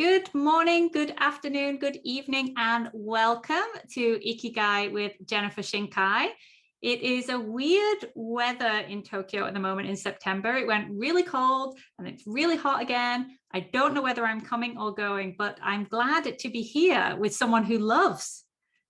Good morning, good afternoon, good evening, and welcome to Ikigai with Jennifer Shinkai. It is a weird weather in Tokyo at the moment in September. It went really cold and it's really hot again. I don't know whether I'm coming or going, but I'm glad to be here with someone who loves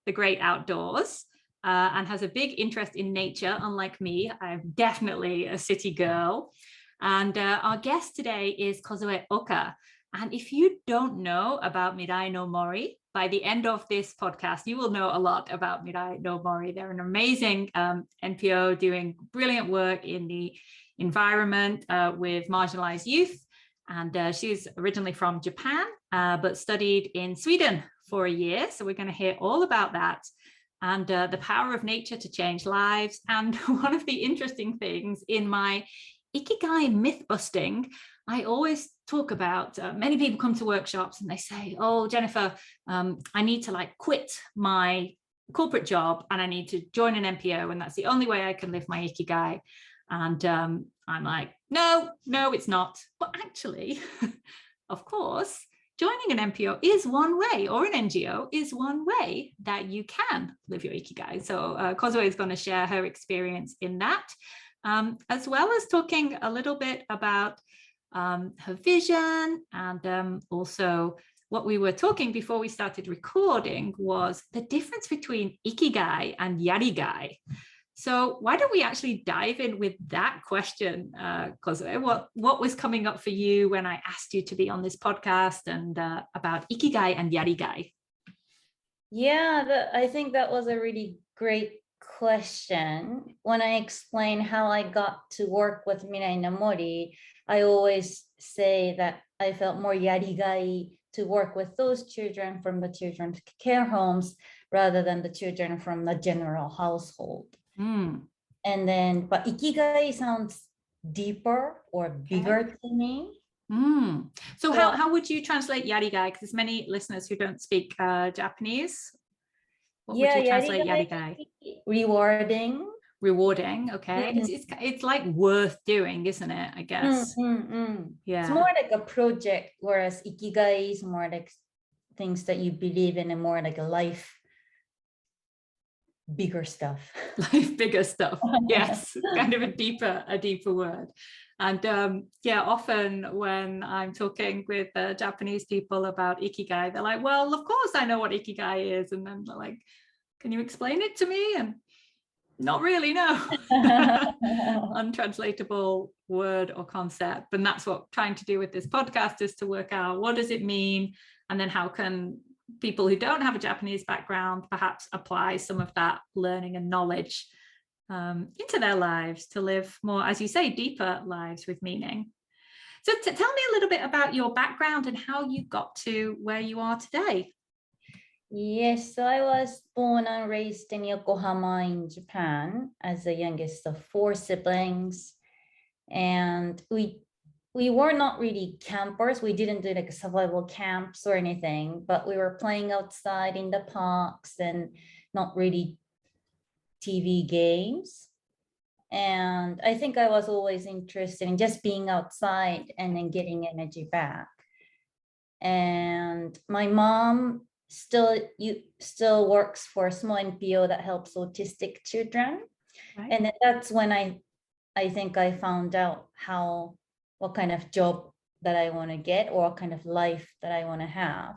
the great outdoors and has a big interest in nature. Unlike me, I'm definitely a city girl. And our guest today is Kozue Oka. And if you don't know about Mirai no Mori, by the end of this podcast, you will know a lot about Mirai no Mori. They're an amazing NPO doing brilliant work in the environment with marginalized youth. And she's originally from Japan, but studied in Sweden for a year. So we're going to hear all about that and the power of nature to change lives. And one of the interesting things in my Ikigai myth busting, I always talk about, many people come to workshops and they say, oh, Jennifer, I need to quit my corporate job and I need to join an NPO and that's the only way I can live my Ikigai. And I'm like, no, it's not. But actually, of course, joining an NPO is one way, or an NGO is one way that you can live your Ikigai. So Kozue is going to share her experience in that, as well as talking a little bit about her vision, and also what we were talking before we started recording was the difference between Ikigai and Yarigai. So why don't we actually dive in with that question, Kozue? What was coming up for you when I asked you to be on this podcast and about Ikigai and Yarigai? Yeah, I think that was a really great question. When I explain how I got to work with Mirai no Mori, I always say that I felt more yarigai to work with those children from the children's care homes rather than the children from the general household. And then, but ikigai sounds deeper or bigger to me. So how would you translate yarigai? Because there's many listeners who don't speak Japanese. What would you translate yarigai? Rewarding, okay. It's like worth doing, isn't it? I guess. Yeah. It's more like a project, whereas ikigai is more like things that you believe in and more like a life, bigger stuff. Life, bigger stuff. Yes, kind of a deeper word. And yeah, often when I'm talking with Japanese people about Ikigai, they're like, well, of course I know what Ikigai is. And then they're like, can you explain it to me? And not really, no. Untranslatable word or concept. And that's what I'm trying to do with this podcast, is to work out what does it mean? And then how can people who don't have a Japanese background perhaps apply some of that learning and knowledge into their lives to live more, as you say, deeper lives with meaning. So tell me a little bit about your background and how you got to where you are today. Yes, so I was born and raised in Yokohama in Japan as the youngest of 4 siblings. And we were not really campers. We didn't do like survival camps or anything, but we were playing outside in the parks and not really TV games. And I think I was always interested in just being outside and then getting energy back. And my mom still works for a small NPO that helps autistic children. Right. And that's when I think I found out what kind of job that I want to get or what kind of life that I want to have.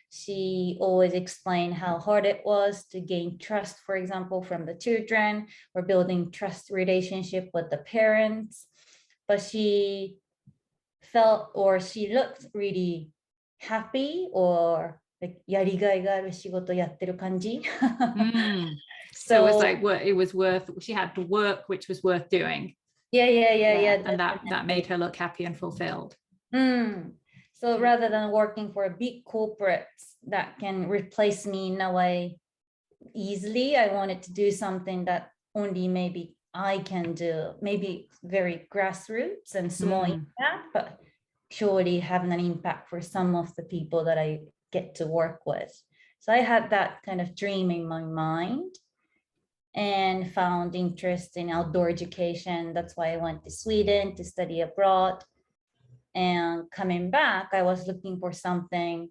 She always explained how hard it was to gain trust, for example, from the children, or building trust relationship with the parents. But she felt, or she looked really happy, or like yarigai ga aru shigoto yatteru kanji. So it was like it was worth, she had to work which was worth doing. Yeah. And that made her look happy and fulfilled. So rather than working for a big corporates that can replace me in a way easily, I wanted to do something that only maybe I can do, maybe very grassroots and small impact, but surely having an impact for some of the people that I get to work with. So I had that kind of dream in my mind and found interest in outdoor education. That's why I went to Sweden to study abroad. And coming back, I was looking for something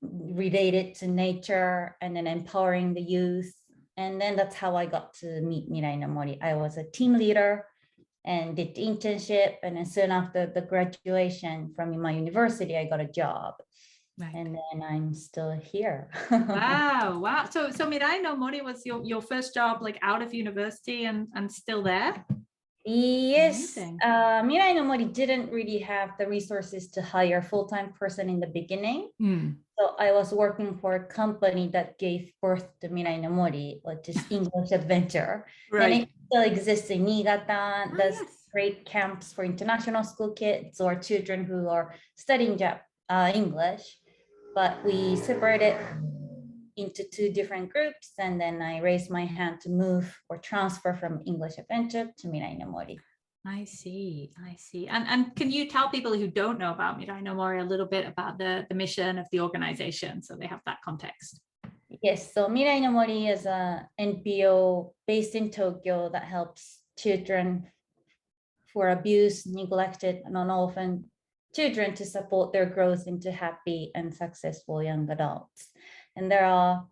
related to nature and then empowering the youth. And then that's how I got to meet Mirai no Mori. I was a team leader and did the internship. And then soon after the graduation from my university, I got a job. Right. And then I'm still here. Wow. So Mirai no Mori was your first job like out of university and still there? Yes. Mirai no Mori didn't really have the resources to hire a full-time person in the beginning. So I was working for a company that gave birth to Mirai no Mori, which is English Adventure. Right. And it still exists in Niigata. Does great camps for international school kids or children who are studying English. But we separated into two different groups, and then I raised my hand to move or transfer from English Adventure to Mirai no Mori. I see. And can you tell people who don't know about Mirai no Mori a little bit about the mission of the organization so they have that context? Yes, so Mirai no Mori is a NPO based in Tokyo that helps children who are abused, neglected, and orphaned children to support their growth into happy and successful young adults. And there are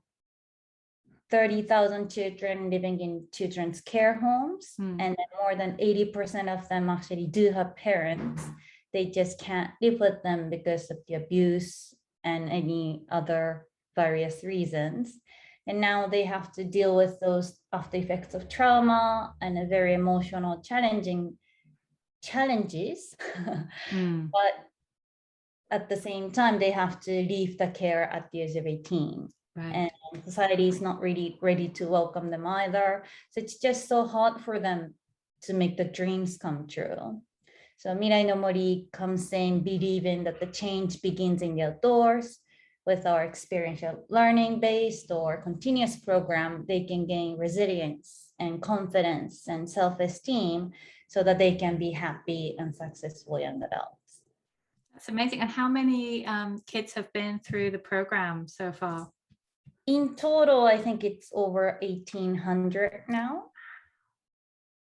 30,000 children living in children's care homes, and more than 80% of them actually do have parents. They just can't live with them because of the abuse and any other various reasons. And now they have to deal with those after effects of trauma and a very emotional challenges. But at the same time, they have to leave the care at the age of 18. Right. And society is not really ready to welcome them either. So it's just so hard for them to make the dreams come true. So Mirai no Mori comes in believing that the change begins in the outdoors. With our experiential learning based or continuous program, they can gain resilience and confidence and self-esteem so that they can be happy and successful young adults. That's amazing. And how many kids have been through the program so far? In total, I think it's over 1,800 now.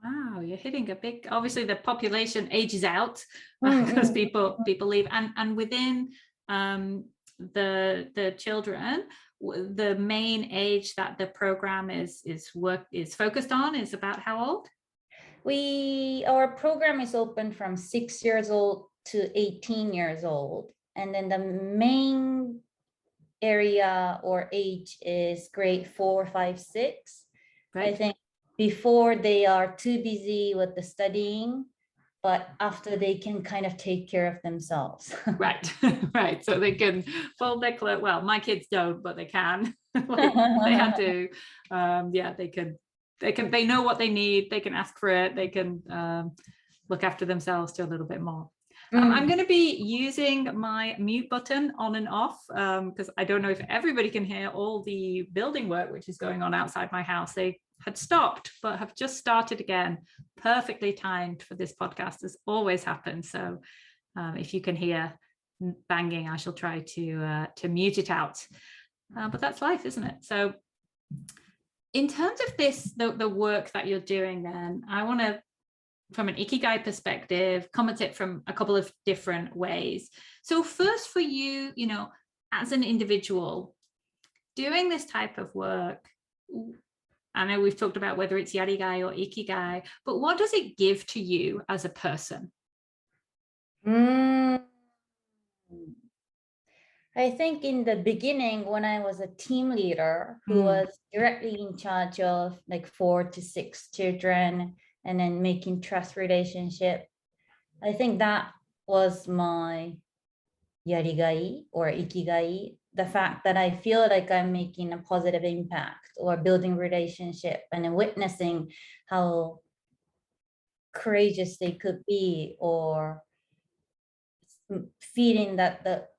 Wow, you're hitting a big, obviously the population ages out because people leave. And within the children, the main age that the program is focused on is about how old? Our program is open from 6 years old to 18 years old. And then the main area or age is grade 4, 5, 6. Right. I think before they are too busy with the studying, but after they can kind of take care of themselves. Right. So they can fold their clothes. Well, my kids don't, but they can. They have to. They know what they need. They can ask for it. They can look after themselves to a little bit more. I'm going to be using my mute button on and off because I don't know if everybody can hear all the building work which is going on outside my house. They had stopped but have just started again. Perfectly timed for this podcast, as always happens. So if you can hear banging, I shall try to mute it out. But that's life, isn't it? So in terms of the work that you're doing, then I want to, from an Ikigai perspective, comment it from a couple of different ways. So first for you, as an individual doing this type of work, I know we've talked about whether it's Yarigai or Ikigai, but what does it give to you as a person? I think in the beginning, when I was a team leader who was directly in charge of like 4 to 6 children, and then making trust relationship, I think that was my Yarigai or Ikigai, the fact that I feel like I'm making a positive impact or building relationship and then witnessing how courageous they could be, or feeling that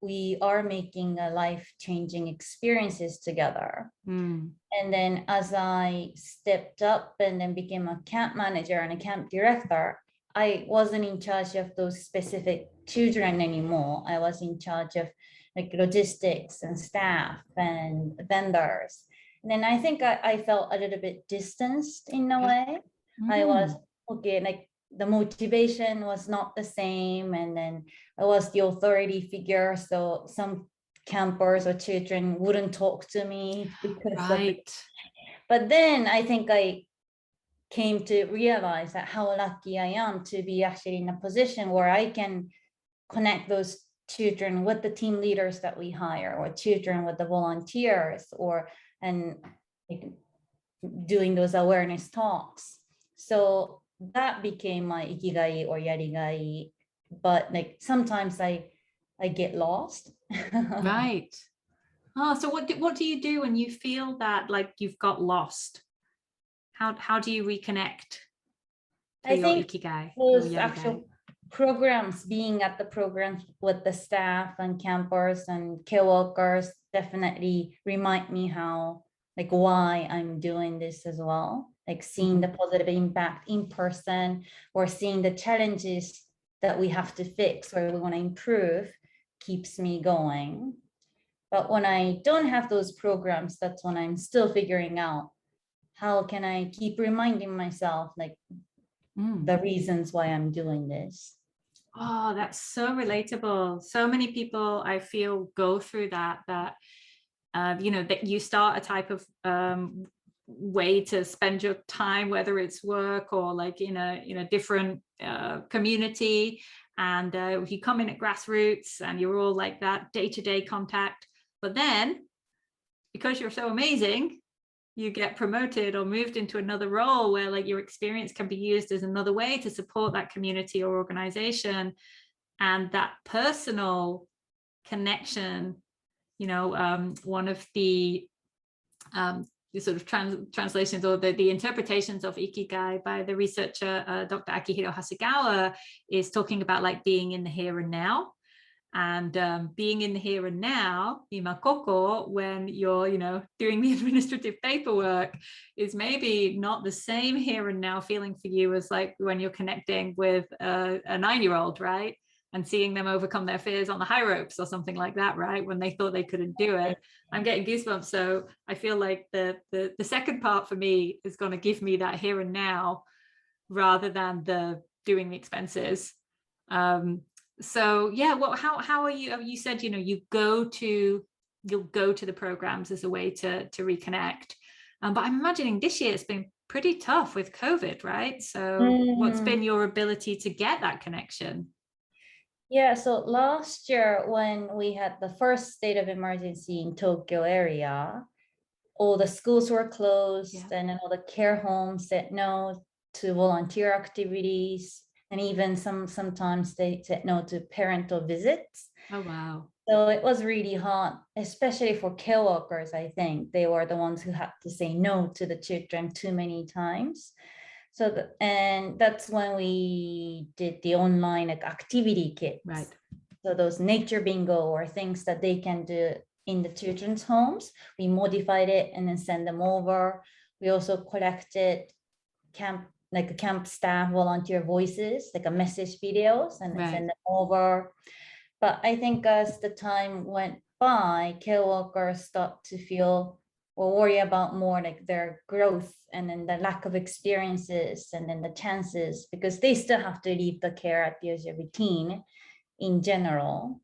we are making a life-changing experiences together. And then as I stepped up and then became a camp manager and a camp director, I wasn't in charge of those specific children anymore. I was in charge of like logistics and staff and vendors. And then I think I felt a little bit distanced in a way. I was, okay, like the motivation was not the same. And then I was the authority figure. So some campers or children wouldn't talk to me because of it. But then I think I came to realize that how lucky I am to be actually in a position where I can connect those children with the team leaders that we hire, or children with the volunteers, and doing those awareness talks. So that became my Ikigai or Yarigai. But like sometimes I get lost. Right. Oh, so what do you do when you feel that like you've got lost? How do you reconnect to your Ikigai? Those actual programs, being at the programs with the staff and campers and care workers, definitely remind me how, like, why I'm doing this as well. Like seeing the positive impact in person, or seeing the challenges that we have to fix or we want to improve, keeps me going. But when I don't have those programs, that's when I'm still figuring out how can I keep reminding myself, like, the reasons why I'm doing this. Oh, that's so relatable. So many people I feel go through that you know, that you start a type of way to spend your time, whether it's work or like in a different community, and you come in at grassroots and you're all like that day-to-day contact, but then because you're so amazing, you get promoted or moved into another role where like your experience can be used as another way to support that community or organization, and that personal connection, you know, one of the sort of translations or the interpretations of Ikigai by the researcher Dr. Akihiro Hasegawa is talking about like being in the here and now. And being in the here and now, imakoko, when you're, you know, doing the administrative paperwork, is maybe not the same here and now feeling for you as like when you're connecting with a 9-year-old, right? And seeing them overcome their fears on the high ropes or something like that, right? When they thought they couldn't do it. I'm getting goosebumps. So I feel like the second part for me is going to give me that here and now rather than the doing the expenses. So yeah, well, how are you? You said, you know, you'll go to the programs as a way to reconnect, but I'm imagining this year it's been pretty tough with COVID, right? So what's been your ability to get that connection? Yeah, so last year when we had the first state of emergency in Tokyo area, all the schools were closed, and then all the care homes said no to volunteer activities. And even sometimes they said no to parental visits. Oh, wow. So it was really hard, especially for care workers. I think they were the ones who had to say no to the children too many times. So, and that's when we did the online like activity kits. Right. So those nature bingo or things that they can do in the children's homes, we modified it and then send them over. We also collected camp staff volunteer voices, like a message videos, and send them over. But I think as the time went by, care workers start to feel or worry about more like their growth and then the lack of experiences and then the chances, because they still have to leave the care at the age of 18 in general.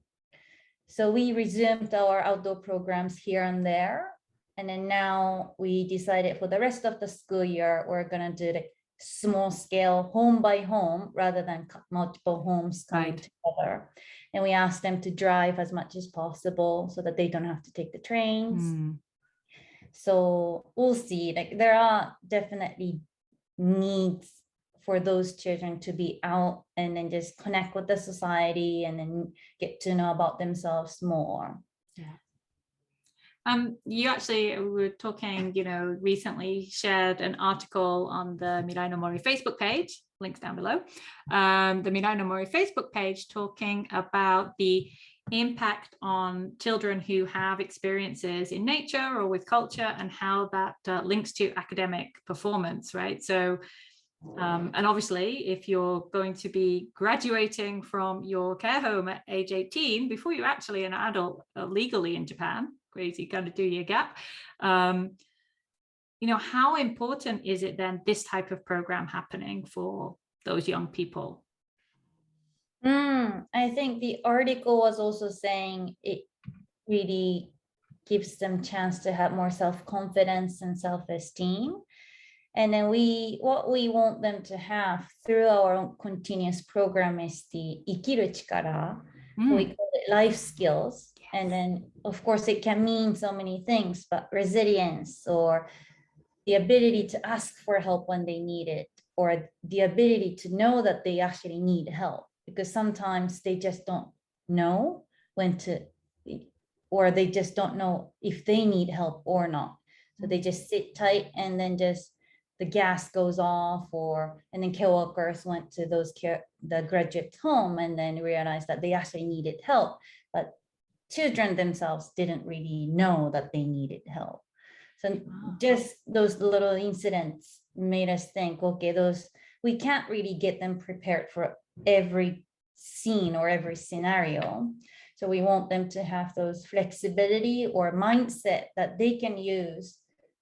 So we resumed our outdoor programs here and there. And then now we decided for the rest of the school year, we're going to do like small scale home by home rather than multiple homes coming together. And we asked them to drive as much as possible so that they don't have to take the trains. So we'll see, like there are definitely needs for those children to be out and then just connect with the society and then get to know about themselves more. Yeah. You actually were talking, you know, recently shared an article on the Mirai no Mori Facebook page, links down below, the Mirai no Mori Facebook page, talking about the impact on children who have experiences in nature or with culture and how that links to academic performance, right? So, and obviously, if you're going to be graduating from your care home at age 18, before you're actually an adult legally in Japan, crazy kind of do your gap, you know, how important is it then this type of program happening for those young people? I think the article was also saying it really gives them chance to have more self-confidence and self-esteem. And then what we want them to have through our own continuous program is the ikiru chikara. So we call it life skills. And then, of course, it can mean so many things, but resilience, or the ability to ask for help when they need it, or the ability to know that they actually need help, because sometimes they just don't know when to, or they just don't know if they need help or not. So they just sit tight, and then just the gas goes off, and then coworkers went to the graduate home and then realized that they actually needed help, but children themselves didn't really know that they needed help. So just those little incidents made us think, okay, we can't really get them prepared for every scene or every scenario. So we want them to have those flexibility or mindset that they can use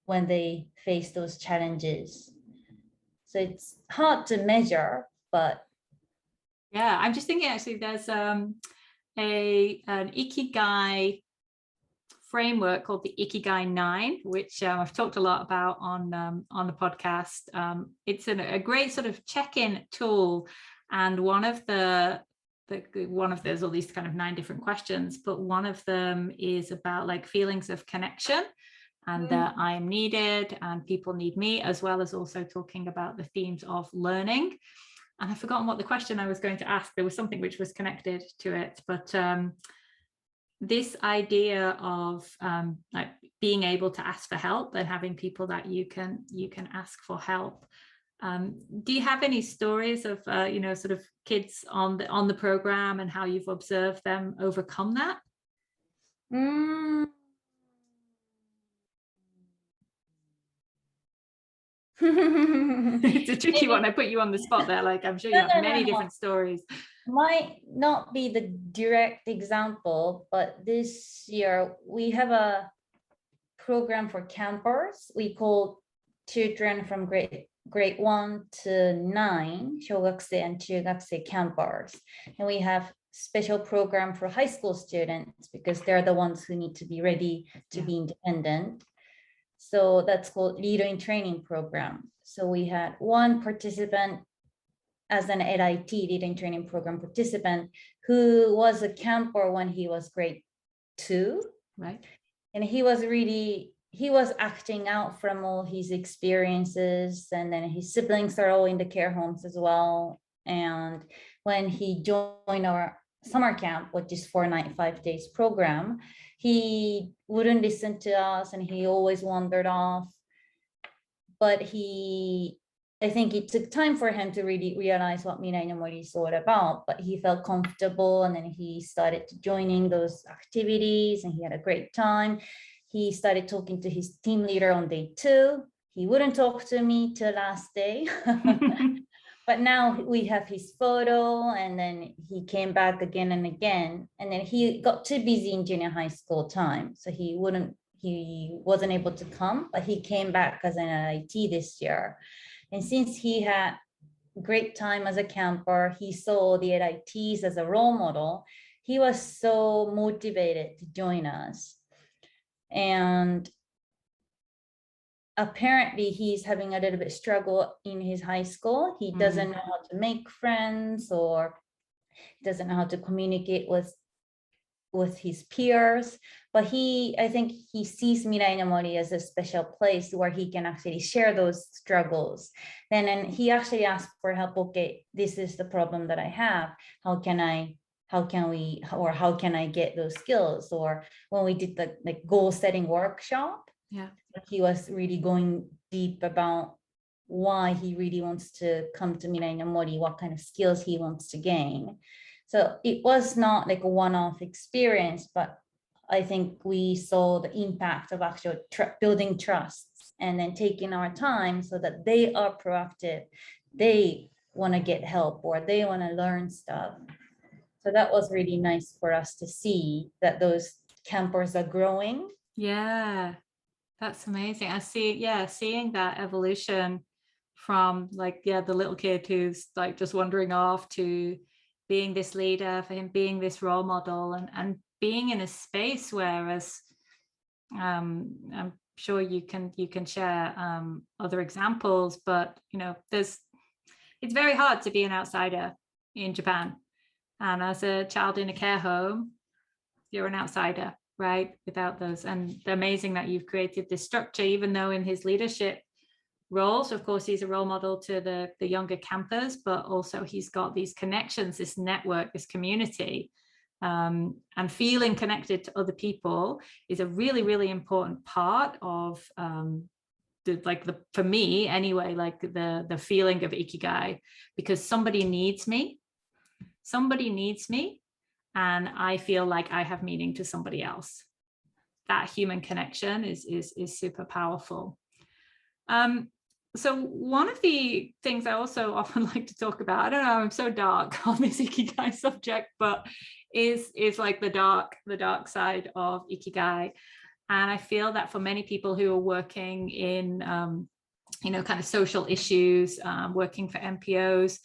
when they face those challenges. So it's hard to measure, but. Yeah, I'm just thinking actually there's an Ikigai framework called the Ikigai 9, which I've talked a lot about on the podcast. It's a great sort of check-in tool, and there's all these kind of 9 different questions, but one of them is about like feelings of connection, and that I am needed and people need me, as well as also talking about the themes of learning. And I've forgotten what the question I was going to ask. There was something which was connected to it, but this idea of like being able to ask for help and having people that you can ask for help. Do you have any stories of sort of kids on the program and how you've observed them overcome that? It's a tricky one. I put you on the spot there. Like, I'm sure you have many different stories. Might not be the direct example, but this year we have a program for campers. We call children from grade 1 to 9, 小学生 and 中学生 campers. And we have special program for high school students because they're the ones who need to be ready to be independent. So that's called leader in training program. So we had one participant as an LIT, leader in training program participant, who was a camper when he was grade 2. Right. And he was acting out from all his experiences, and then his siblings are all in the care homes as well. And when he joined our summer camp, which is 4 nights, 5 days program, he wouldn't listen to us and he always wandered off. But I think it took time for him to really realize what Mirai no Mori is all about, but he felt comfortable, and then he started joining those activities and he had a great time. He started talking to his team leader on day 2. He wouldn't talk to me till last day. But now we have his photo, and then he came back again and again. And then he got too busy in junior high school time, so he wasn't able to come, but he came back as an LIT this year. And since he had great time as a camper, he saw the LITs as a role model, he was so motivated to join us. And apparently he's having a little bit struggle in his high school. He doesn't know how to make friends, or doesn't know how to communicate with his peers, but I think he sees Mirai no Mori as a special place where he can actually share those struggles. And he actually asked for help. Okay, this is the problem that I have. How can I get those skills? Or when we did the goal setting workshop, he was really going deep about why he really wants to come to Mirai no Mori, what kind of skills he wants to gain. So it was not like a one-off experience, but I think we saw the impact of actual building trusts and then taking our time so that they are proactive. They want to get help, or they want to learn stuff. So that was really nice for us to see that those campers are growing. Yeah, that's amazing. I see, seeing that evolution from like, yeah, the little kid who's like just wandering off to being this leader, for him being this role model, and being in a space where, as I'm sure you can share other examples, but you know, it's very hard to be an outsider in Japan. And as a child in a care home, you're an outsider, right? Without those. And amazing that you've created this structure, even though in his leadership roles, of course, he's a role model to the younger campers, but also he's got these connections, this network, this community. And feeling connected to other people is a really, really important part of for me anyway, like the feeling of Ikigai, because somebody needs me, and I feel like I have meaning to somebody else. That human connection is super powerful. So one of the things I also often like to talk about, I don't know, I'm so dark on this Ikigai subject, but is like the dark side of Ikigai. And I feel that for many people who are working in, you know, kind of social issues, working for NPOs,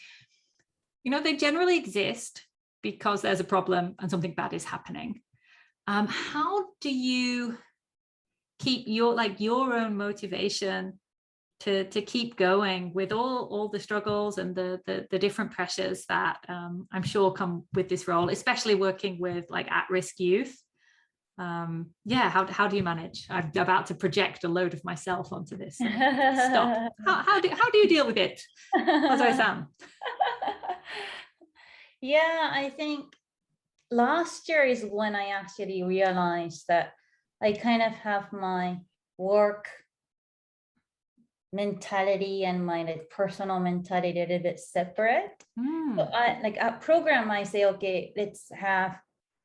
you know, they generally exist because there's a problem and something bad is happening. How do you keep your own motivation to keep going with all the struggles and the different pressures that I'm sure come with this role, especially working with like at-risk youth? Yeah, how do you manage? I'm about to project a load of myself onto this. So stop. How do you deal with it? Kozue-san. Yeah, I think last year is when I actually realized that I kind of have my work mentality and my like personal mentality a little bit separate. So I like a program, I say, okay,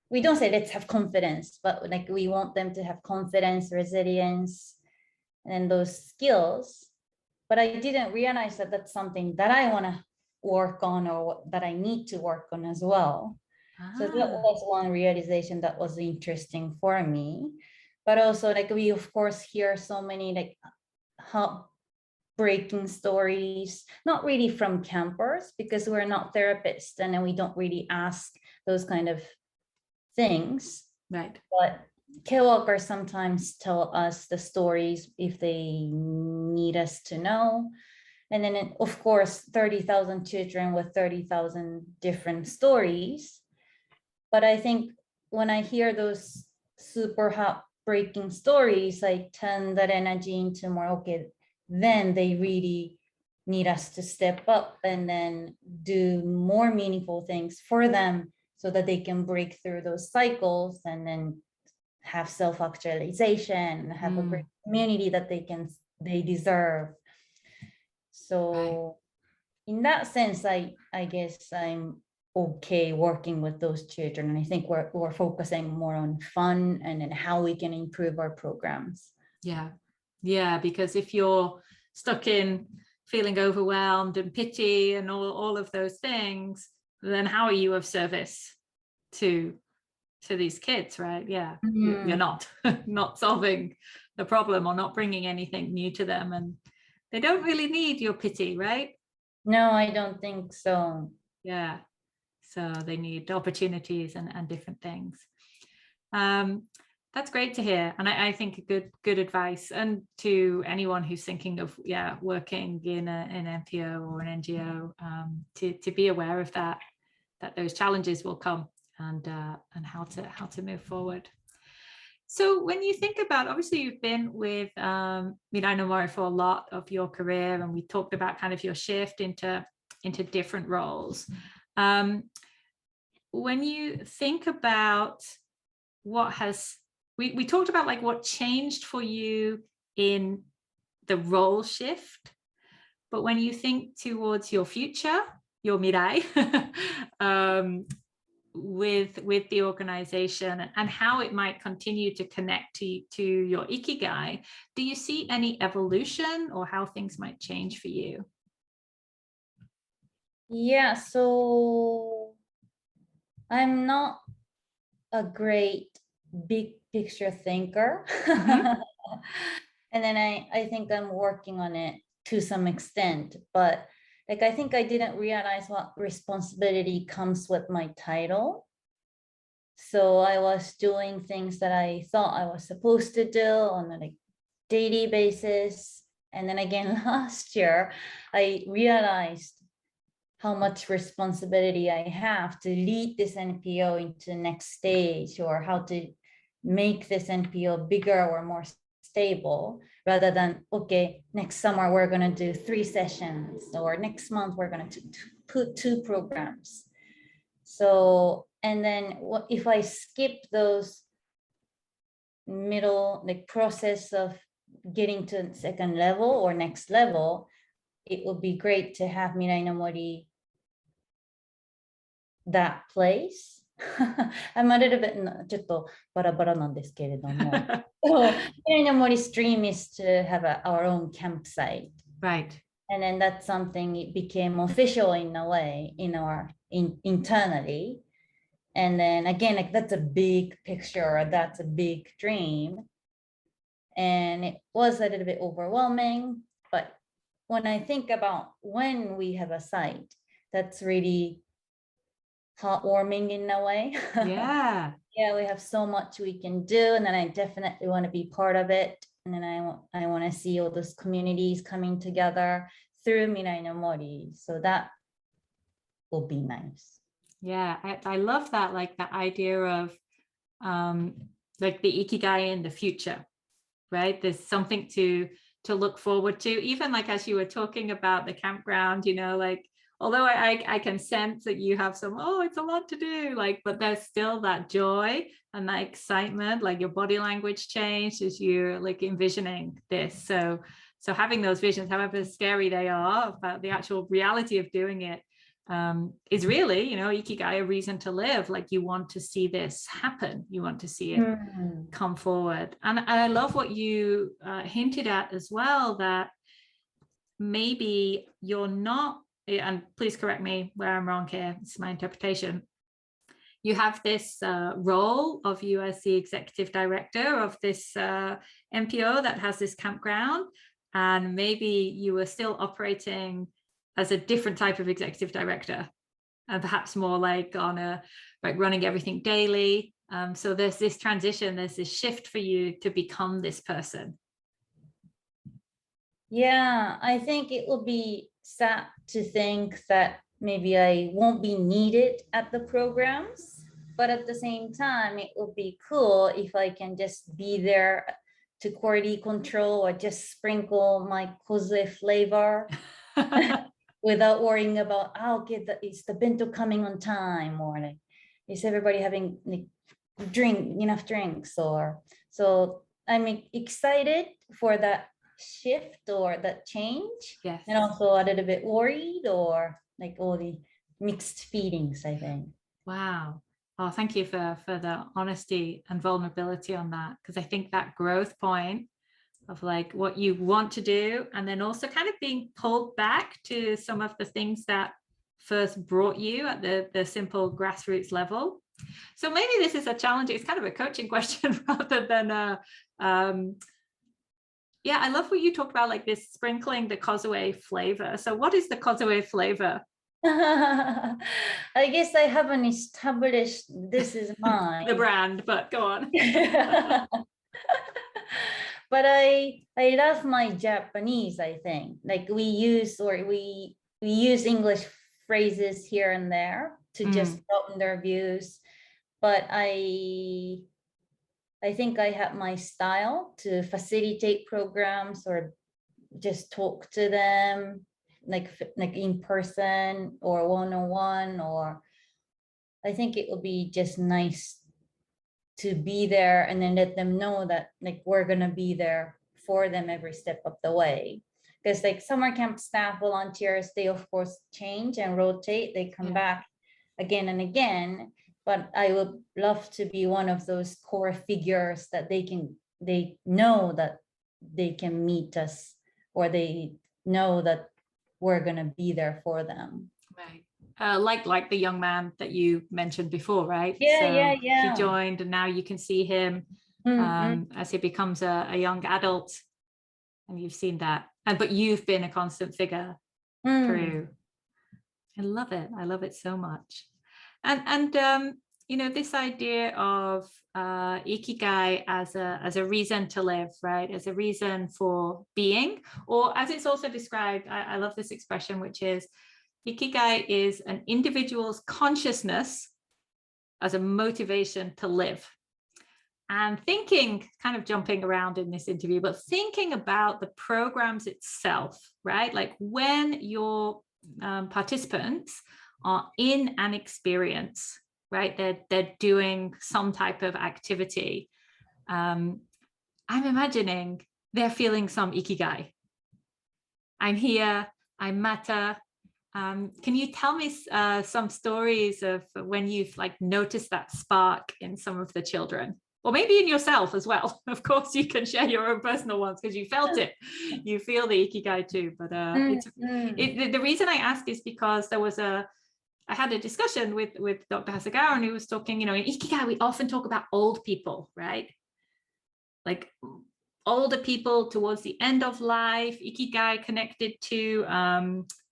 we don't say let's have confidence, but like we want them to have confidence, resilience, and those skills. But I didn't realize that that's something that I want to work on, or that I need to work on as well. So that was one realization that was interesting for me. But also, like, we of course hear so many like heartbreaking stories, not really from campers, because we're not therapists and then we don't really ask those kind of things. Right. But care workers sometimes tell us the stories if they need us to know. And then, of course, 30,000 children with 30,000 different stories. But I think when I hear those super heartbreaking stories, I turn that energy into more, okay, then they really need us to step up and then do more meaningful things for them so that they can break through those cycles and then have self-actualization, have a great community that they deserve. So in that sense, I guess I'm okay working with those children. And I think we're focusing more on fun and then how we can improve our programs. Yeah, because if you're stuck in feeling overwhelmed and pity and all of those things, then how are you of service to these kids, right? Yeah, you're not solving the problem or not bringing anything new to them, and they don't really need your pity, right? No, I don't think so. Yeah, so they need opportunities and different things. That's great to hear, and I think a good advice, and to anyone who's thinking of working in an NPO or an NGO, to be aware of that those challenges will come, and how to move forward. So when you think about, obviously you've been with Mirai no Mori for a lot of your career, and we talked about kind of your shift into different roles. When you think about what has, we talked about like what changed for you in the role shift, but when you think towards your future, your Mirai, with the organization and how it might continue to connect to your Ikigai, do you see any evolution or how things might change for you? Yeah, so I'm not a great big picture thinker. And then I think I'm working on it to some extent, but like I think I didn't realize what responsibility comes with my title. So I was doing things that I thought I was supposed to do on a like daily basis. And then again, last year, I realized how much responsibility I have to lead this NPO into the next stage, or how to make this NPO bigger or more stable, rather than, okay, next summer we're going to do 3 sessions, or next month we're going to put 2 programs. So, and then what if I skip those middle like process of getting to second level or next level, it would be great to have Mirai no Mori that place. I'm a little bit ちょっとバラバラなんですけれども。So, Mirai no Mori stream is to have our own campsite. Right. And then that's something it became official in a way in our internally. And then again, like that's a big picture, that's a big dream. And it was a little bit overwhelming, but when I think about when we have a site, that's really heartwarming in a way. Yeah. Yeah, we have so much we can do, and then I definitely want to be part of it. And then I want to see all those communities coming together through Mirai no Mori. So that will be nice. Yeah, I love that, like the idea of like the Ikigai in the future, right? There's something to look forward to, even like as you were talking about the campground, you know, like although I can sense that you have some, oh, it's a lot to do, like, but there's still that joy and that excitement, like your body language changed as you're like envisioning this. So having those visions, however scary they are, about the actual reality of doing it, is really, you know, Ikigai, a reason to live. Like you want to see this happen, you want to see it come forward. And I love what you hinted at as well, that maybe you're not, and please correct me where I'm wrong here, it's my interpretation, you have this role of you as the executive director of this NPO that has this campground, and maybe you were still operating as a different type of executive director, and perhaps more like on a, like running everything daily. So there's this transition, there's this shift for you to become this person. Yeah, I think it will be sad to think that maybe I won't be needed at the programs, but at the same time, it would be cool if I can just be there to quality control or just sprinkle my Kozue flavor without worrying about, oh, okay, is the bento coming on time, or like, is everybody having like, enough drinks, or so I'm excited for that shift or that change. Yes. And also a little bit worried, or like all the mixed feelings, I think. Wow. Oh, thank you for the honesty and vulnerability on that, because I think that growth point of like what you want to do, and then also kind of being pulled back to some of the things that first brought you at the simple grassroots level. So maybe this is a challenge, it's kind of a coaching question rather than yeah, I love what you talked about, like this sprinkling the Kozue flavor. So what is the Kozue flavor? I guess I haven't established this is mine. The brand, but go on. But I love my Japanese, I think. Like we use English phrases here and there to just broaden their views. But I think I have my style to facilitate programs or just talk to them like in person or one-on-one, or I think it would be just nice to be there and then let them know that like we're gonna be there for them every step of the way. Because like summer camp staff, volunteers, they of course change and rotate, they come back again and again, but I would love to be one of those core figures that they know that they can meet us, or they know that we're gonna be there for them. Right. Like the young man that you mentioned before, right? Yeah. He joined, and now you can see him as he becomes a young adult and you've seen that, but you've been a constant figure through. I love it. I love it so much. And you know, this idea of Ikigai as a reason to live, right? As a reason for being, or as it's also described, I love this expression, which is Ikigai is an individual's consciousness as a motivation to live. And thinking, kind of jumping around in this interview, but thinking about the programs itself, right? Like when your participants are in an experience, right? They're doing some type of activity. I'm imagining they're feeling some Ikigai. I'm here, I matter. Can you tell me some stories of when you've like noticed that spark in some of the children? Or maybe in yourself as well. Of course, you can share your own personal ones because you felt it. You feel the Ikigai too. But the reason I ask is because I had a discussion with Dr. Hasegawa, and he was talking, you know, in Ikigai, we often talk about old people, right? Like older people towards the end of life, Ikigai connected to,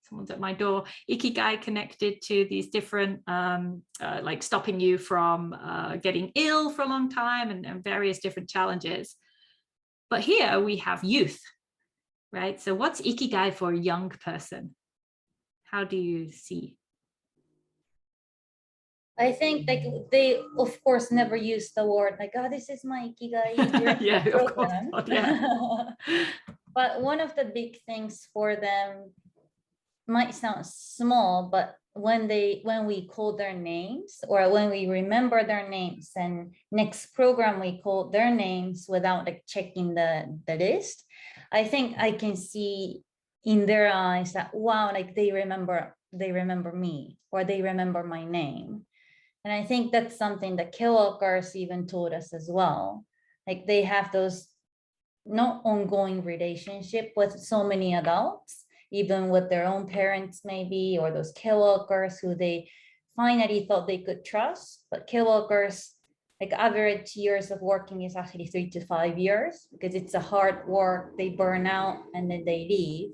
someone's at my door, Ikigai connected to these different, like stopping you from getting ill for a long time and various different challenges. But here we have youth, right? So what's Ikigai for a young person? How do you see? I think like they of course never use the word like, oh, this is my Ikigai. Yeah, of course not, yeah. But one of the big things for them might sound small, but when we call their names, or when we remember their names, and next program we call their names without like checking the list, I think I can see in their eyes that, wow, like they remember me, or they remember my name. And I think that's something that Kewalkers even told us as well. Like they have those not ongoing relationship with so many adults, even with their own parents maybe, or those Kewalkers who they finally thought they could trust. But Kewalkers, like average years of working is actually 3 to 5 years, because it's a hard work, they burn out and then they leave.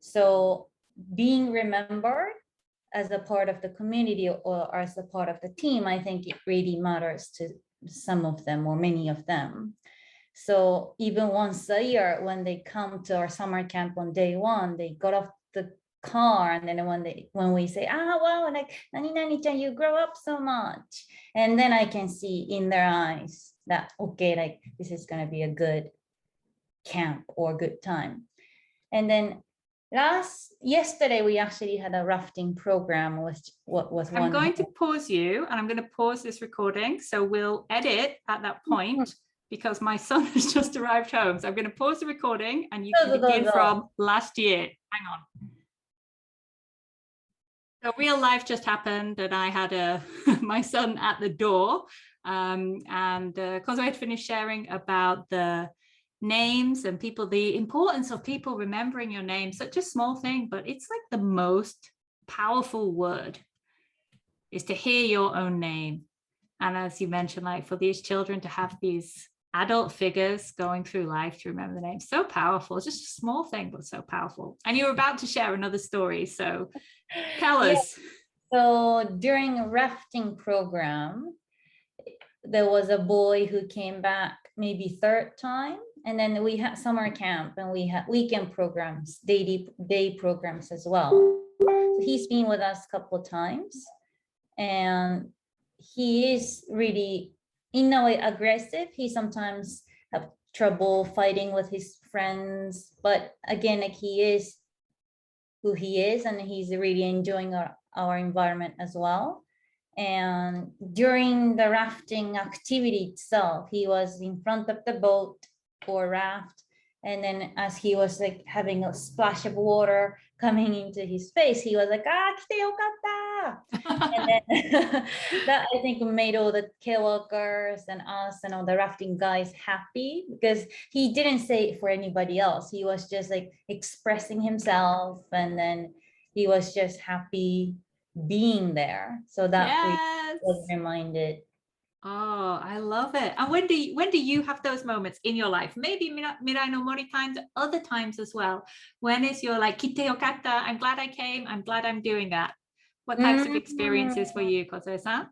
So being remembered as a part of the community or as a part of the team, I think it really matters to some of them, or many of them. So even once a year, when they come to our summer camp on day one, they got off the car, and then when we say, wow, like Nani-Nani-chan, you grow up so much, and then I can see in their eyes that, okay, like this is going to be a good camp or good time. And then yesterday we actually had a rafting program with what was I'm going to pause you, and I'm going to pause this recording, so we'll edit at that point because my son has just arrived home. So I'm going to pause the recording, and you can begin from last year. Hang on. So real life just happened, and I had my son at the door, and Kozue had finished sharing about the names and people, the importance of people remembering your name. Such a small thing, but it's like the most powerful word is to hear your own name. And as you mentioned, like for these children to have these adult figures going through life to remember the name, so powerful. It's just a small thing, but so powerful. And you're about to share another story, so tell us. So during a rafting program, there was a boy who came back maybe third time, and then we had summer camp, and we had weekend programs, day programs as well. So he's been with us a couple of times, and he is really, in a way, aggressive. He sometimes have trouble fighting with his friends, but again, like he is who he is, and he's really enjoying our environment as well. And during the rafting activity itself, he was in front of the boat or raft, and then as he was like having a splash of water coming into his face, he was like, kite yokatta. And then that I think made all the Kewalkers and us and all the rafting guys happy, because he didn't say it for anybody else. He was just like expressing himself, and then he was just happy being there. So that was reminded. Oh, I love it. And when do you have those moments in your life? Maybe Mirai no Mori times, other times as well. When is your like kite yokatta? I'm glad I came. I'm glad I'm doing that. What types of experiences for Mm, you, Kozue-san?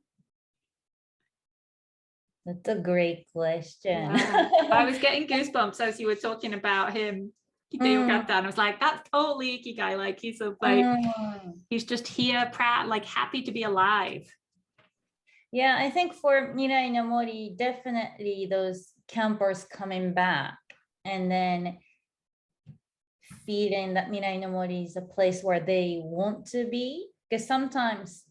that's a great question. Yeah, I was getting goosebumps as you were talking about him, kite yokatta, Mm, and I was like, that's totally Ikigai. Like he's a, like mm. he's just here, proud, like happy to be alive. Yeah, I think for Mirai no Mori, definitely those campers coming back and then feeling that Mirai no Mori is a place where they want to be. Because sometimes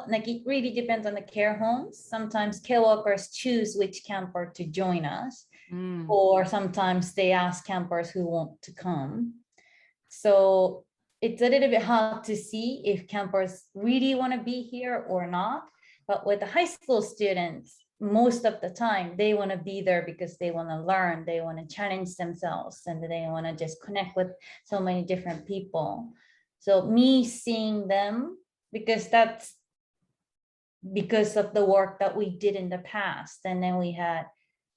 like it really depends on the care homes. Sometimes care workers choose which camper to join us, Mm, or sometimes they ask campers who want to come. So it's a little bit hard to see if campers really want to be here or not. But with the high school students, most of the time they want to be there because they want to learn, they want to challenge themselves, and they want to just connect with so many different people. So me seeing them, because that's because of the work that we did in the past, and then we had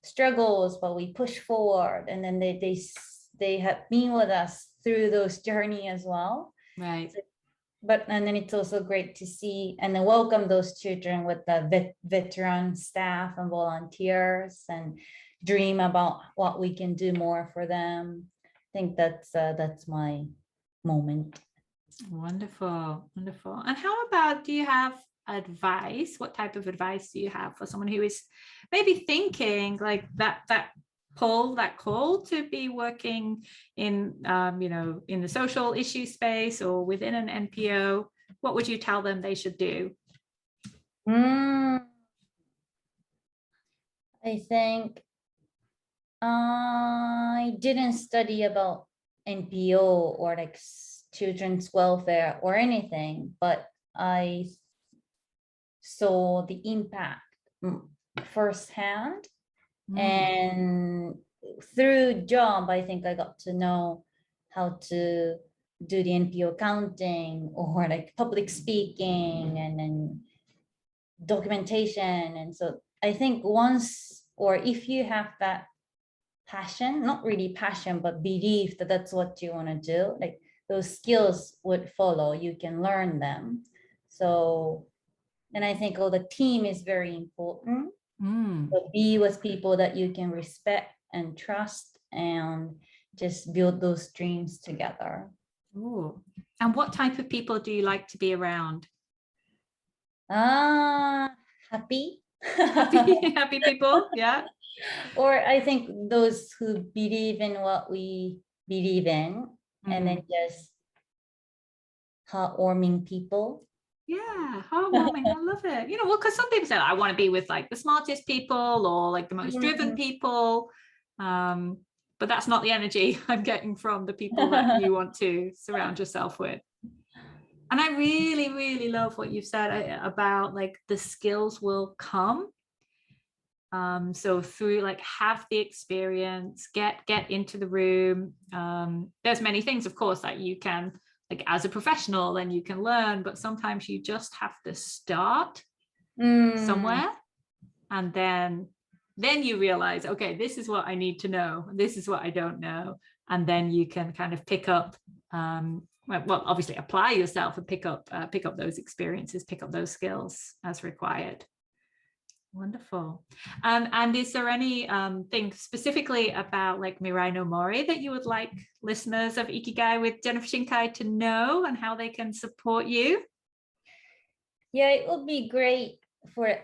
struggles, but we pushed forward, and then they have been with us through those journey as well. right. So, but and then it's also great to see and then welcome those children with the veteran staff and volunteers and dream about what we can do more for them. I think that's my moment. Wonderful, wonderful. And how about, do you have advice? What type of advice do you have for someone who is maybe thinking like that pull, that call to be working in in the social issue space or within an NPO? What would you tell them they should do? Mm, I think I didn't study about NPO or like children's welfare or anything, but I saw the impact firsthand. Mm, And through job, I think I got to know how to do the NPO accounting or like public speaking and then documentation. And so I think once, or if you have that passion, not really passion, but belief that that's what you want to do, like those skills would follow, you can learn them. So, and I think the team is very important. mm. So be with people that you can respect and trust and just build those dreams together. Ooh. And what type of people do you like to be around? Ah, happy. Happy, happy people, yeah. Or I think those who believe in what we believe in, and then Mm. just heartwarming people. Yeah, heartwarming. I love it. Well, because some people say I want to be with like the smartest people or like the most driven Mm. people. Um, but that's not the energy I'm getting from the people that you want to surround yourself with. And I really, really love what you've said about like the skills will come. So through like have the experience, get into the room. There's many things, of course, that you can like as a professional, then you can learn, but sometimes you just have to start Mm. somewhere, and then you realize, okay, this is what I need to know, this is what I don't know, and then you can kind of pick up well, obviously apply yourself and pick up those experiences, pick up those skills as required. Wonderful. And is there any thing specifically about like Mirai no Mori that you would like listeners of Ikigai with Jennifer Shinkai to know and how they can support you? Yeah, it would be great for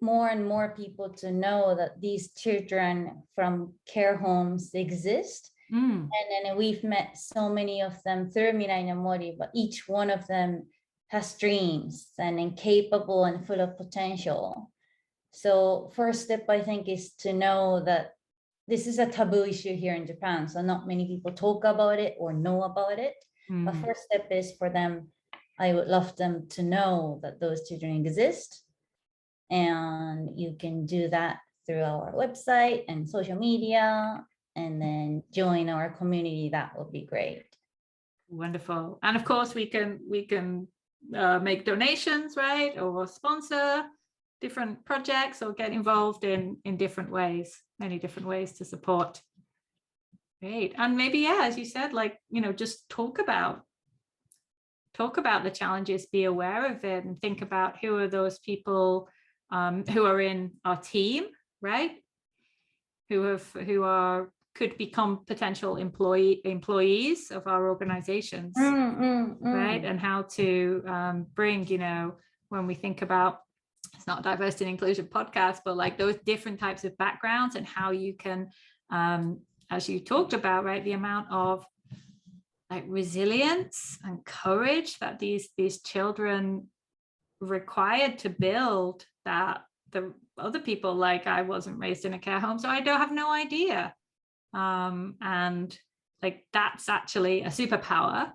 more and more people to know that these children from care homes exist. Mm, And then we've met so many of them through Mirai no Mori, but each one of them has dreams and incapable and full of potential. So first step, I think, is to know that this is a taboo issue here in Japan. So not many people talk about it or know about it. But mm. first step is for them, I would love them to know that those children exist. And you can do that through our website and social media, and then join our community. That would be great. Wonderful. And of course we can make donations, right, or sponsor different projects or get involved in different ways, many different ways to support. Great. And maybe, yeah, as you said, like, you know, just talk about the challenges, be aware of it, and think about who are those people who are in our team, right? Who could become potential employees of our organizations, right? And how to bring, you know, when we think about, it's not diversity and inclusion podcast, but like those different types of backgrounds and how you can, as you talked about, right, the amount of like resilience and courage that these children required to build, that the other people, like, I wasn't raised in a care home, so I don't have no idea. And like, that's actually a superpower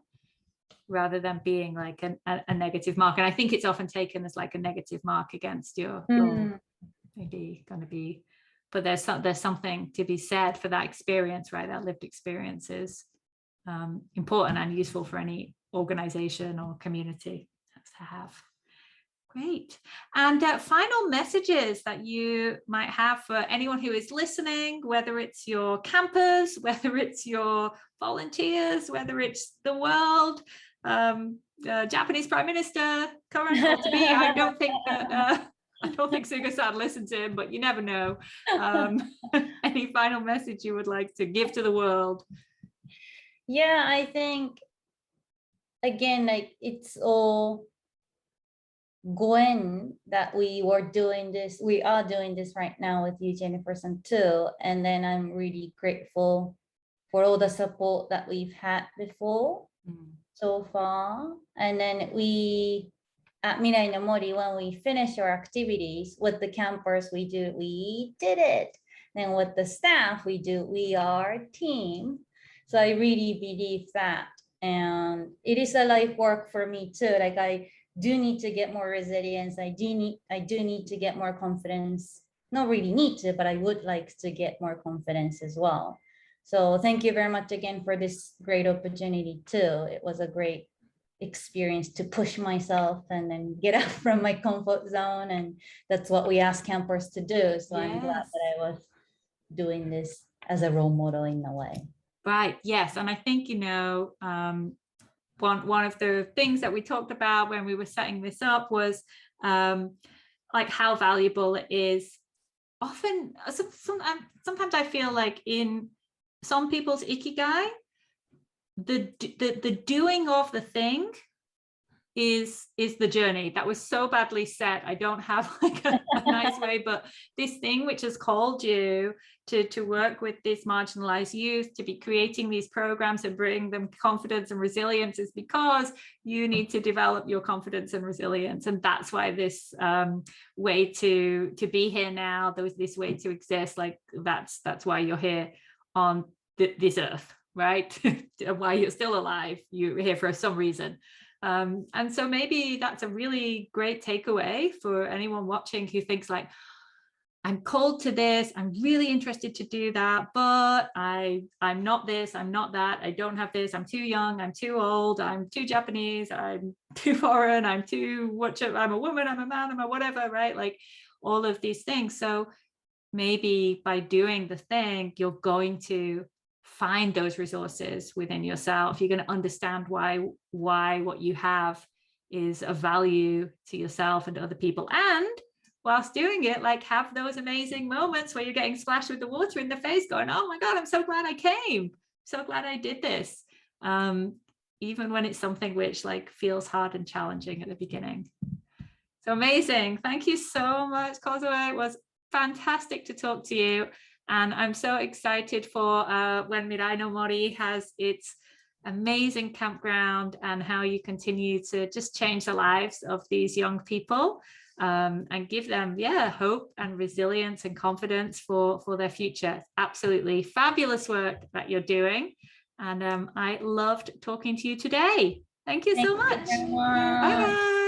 rather than being like a negative mark. And I think it's often taken as like a negative mark against your maybe going to be, but there's something to be said for that experience, right? That lived experience is important and useful for any organization or community to have. Great. And final messages that you might have for anyone who is listening, whether it's your campers, whether it's your volunteers, whether it's the world, Japanese Prime Minister, current or to be. I don't think Suga-san listens to him, but you never know. Any final message you would like to give to the world? Yeah, I think, again, like, it's all Gwen that we are doing this right now with you, Jennifer-san, too. And then I'm really grateful for all the support that we've had before so far. And then we, at Mirai no Mori, when we finish our activities with the campers, we did it. Then with the staff, we are a team. So I really believe that. And it is a life work for me too. Like, I do need to get more resilience. I do need to get more confidence. Not really need to, but I would like to get more confidence as well. So thank you very much again for this great opportunity too. It was a great experience to push myself and then get out from my comfort zone. And that's what we ask campers to do. So I'm glad that I was doing this as a role model in a way. Right. Yes. And I think, you know, one of the things that we talked about when we were setting this up was like how valuable it is. Often, sometimes I feel like in some people's Ikigai, the doing of the thing is the journey. That was so badly said. I don't have like a nice way, but this thing which has called you to work with this marginalized youth, to be creating these programs and bring them confidence and resilience, is because you need to develop your confidence and resilience. And that's why this way to be here now, there was this way to exist, like that's why you're here on this earth, right? Why you're still alive. You're here for some reason. And so maybe that's a really great takeaway for anyone watching who thinks like, I'm called to this, I'm really interested to do that, but I'm not this, I'm not that, I don't have this, I'm too young, I'm too old, I'm too Japanese, I'm too foreign, I'm a woman, I'm a man, I'm a whatever, right? Like all of these things. So maybe by doing the thing, you're going to find those resources within yourself. You're going to understand why what you have is of value to yourself and to other people. And whilst doing it, like have those amazing moments where you're getting splashed with the water in the face going, oh my God, I'm so glad I came. So glad I did this. Even when it's something which like feels hard and challenging at the beginning. So amazing. Thank you so much, Kozue. It was fantastic to talk to you. And I'm so excited for when Mirai no Mori has its amazing campground and how you continue to just change the lives of these young people and give them, hope and resilience and confidence for their future. Absolutely fabulous work that you're doing. And I loved talking to you today. Thank you so much. Bye.